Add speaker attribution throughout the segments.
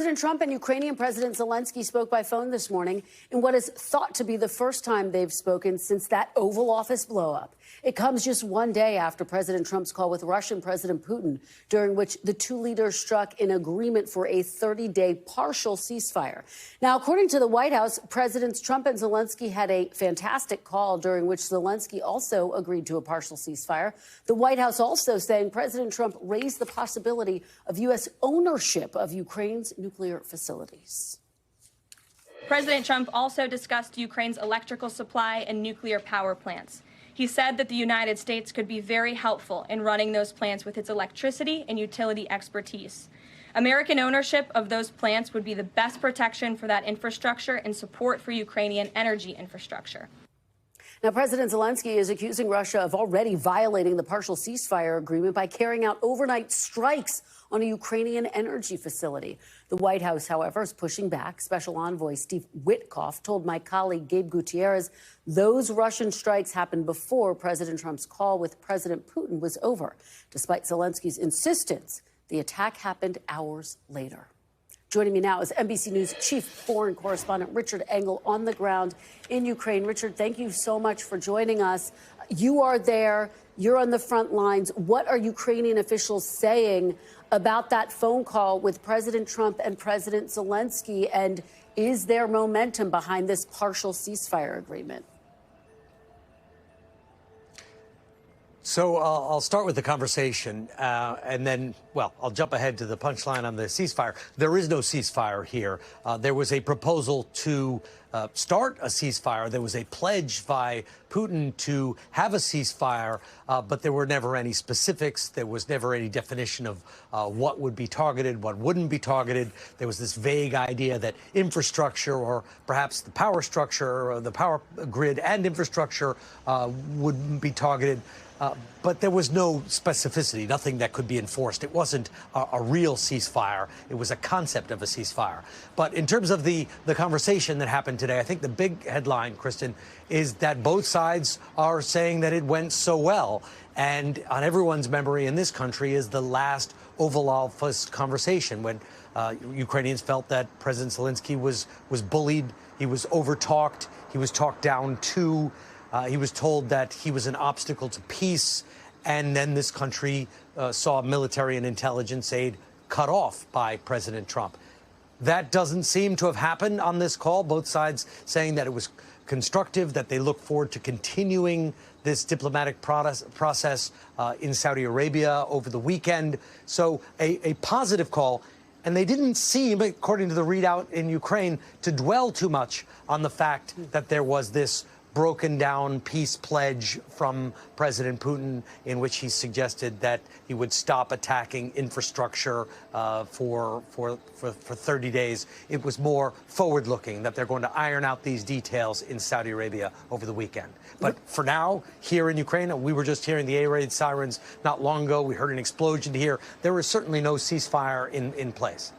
Speaker 1: President Trump and Ukrainian President Zelensky spoke by phone this morning in what is thought to be the first time they've spoken since that Oval Office blow-up. It comes just one day after President Trump's call with Russian President Putin, during which the two leaders struck an agreement for a 30-day partial ceasefire. Now, according to the White House, Presidents Trump and Zelensky had a fantastic call during which Zelensky also agreed to a partial ceasefire. The White House also saying President Trump raised the possibility of U.S. ownership of Ukraine's nuclear facilities.
Speaker 2: President Trump also discussed Ukraine's electrical supply and nuclear power plants. He said that the United States could be very helpful in running those plants with its electricity and utility expertise. American ownership of those plants would be the best protection for that infrastructure and support for Ukrainian energy infrastructure.
Speaker 1: Now, President Zelensky is accusing Russia of already violating the partial ceasefire agreement by carrying out overnight strikes on a Ukrainian energy facility. The White House, however, is pushing back. Special Envoy Steve Witkoff told my colleague Gabe Gutierrez those Russian strikes happened before President Trump's call with President Putin was over. Despite Zelensky's insistence, the attack happened hours later. Joining me now is NBC News chief foreign correspondent Richard Engel on the ground in Ukraine. Richard, thank you so much for joining us. You are there. You're on the front lines. What are Ukrainian officials saying about that phone call with President Trump and President Zelensky? And is there momentum behind this partial ceasefire agreement?
Speaker 3: So I'll start with the conversation and then, well, I'll jump ahead to the punchline on the ceasefire. There is no ceasefire here. There was a proposal to start a ceasefire. There was a pledge by Putin to have a ceasefire, but there were never any specifics. There was never any definition of what would be targeted, what wouldn't be targeted. There was this vague idea that infrastructure, or perhaps the power structure, or the power grid and infrastructure would be targeted. But there was no specificity, nothing that could be enforced. It wasn't a real ceasefire. It was a concept of a ceasefire. But in terms of the conversation that happened today, I think the big headline, Kristen, is that both sides are saying that it went so well. And on everyone's memory in this country is the last Oval Office conversation when Ukrainians felt that President Zelensky was bullied, he was overtalked, he was talked down to. He was told that he was an obstacle to peace, and then this country saw military and intelligence aid cut off by President Trump. That doesn't seem to have happened on this call, both sides saying that it was constructive, that they look forward to continuing this diplomatic process in Saudi Arabia over the weekend. So a positive call. And they didn't seem, according to the readout in Ukraine, to dwell too much on the fact that there was this broken down peace pledge from President Putin in which he suggested that he would stop attacking infrastructure for 30 days. It was more forward looking that they're going to iron out these details in Saudi Arabia over the weekend. But for now, here in Ukraine, we were just hearing the air raid sirens not long ago. We heard an explosion here. There is certainly no ceasefire in place.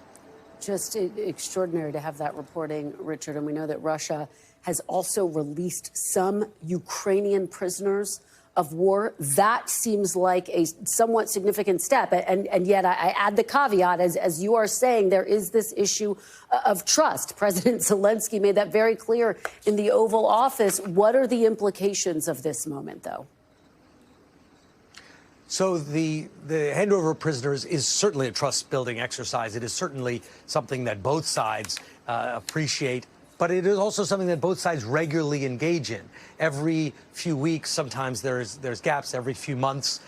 Speaker 1: Just extraordinary to have that reporting, Richard. And we know that Russia has also released some Ukrainian prisoners of war. That seems like a somewhat significant step. And yet I add the caveat, as you are saying, there is this issue of trust. President Zelensky made that very clear in the Oval Office. What are the implications of this moment, though?
Speaker 3: So the handover of prisoners is certainly a trust-building exercise. It is certainly something that both sides appreciate. But it is also something that both sides regularly engage in. Every few weeks, sometimes there's gaps. Every few months,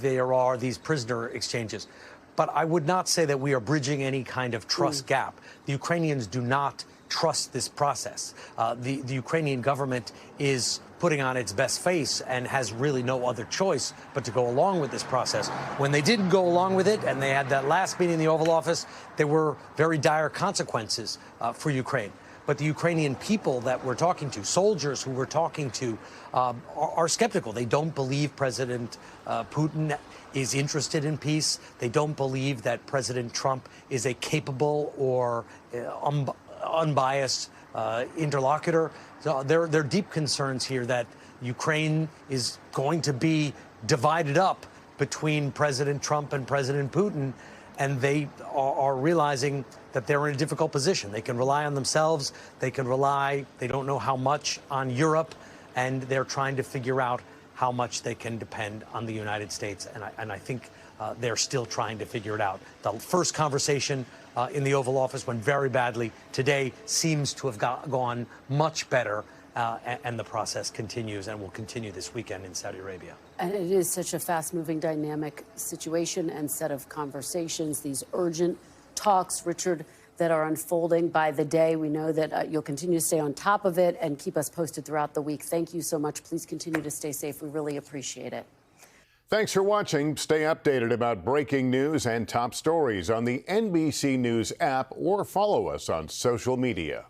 Speaker 3: there are these prisoner exchanges. But I would not say that we are bridging any kind of trust gap. The Ukrainians do not trust this process. The Ukrainian government is putting on its best face and has really no other choice but to go along with this process. When they didn't go along with it and they had that last meeting in the Oval Office, there were very dire consequences for Ukraine. But the Ukrainian people that we're talking to, soldiers who we're talking to, are skeptical. They don't believe President Putin is interested in peace. They don't believe that President Trump is a capable or unbiased interlocutor. So there are deep concerns here that Ukraine is going to be divided up between President Trump and President Putin. and they are realizing that they're in a difficult position. They can rely on themselves. They don't know how much on Europe, and they're trying to figure out how much they can depend on the United States. And I think they're still trying to figure it out. The first conversation in the Oval Office went very badly. Today seems to have gone much better. And the process continues and will continue this weekend in Saudi Arabia.
Speaker 1: And it is such a fast-moving, dynamic situation and set of conversations, these urgent talks, Richard, that are unfolding by the day. We know that you'll continue to stay on top of it and keep us posted throughout the week. Thank you so much. Please continue to stay safe. We really appreciate it.
Speaker 4: Thanks for watching. Stay updated about breaking news and top stories on the NBC News app or follow us on social media.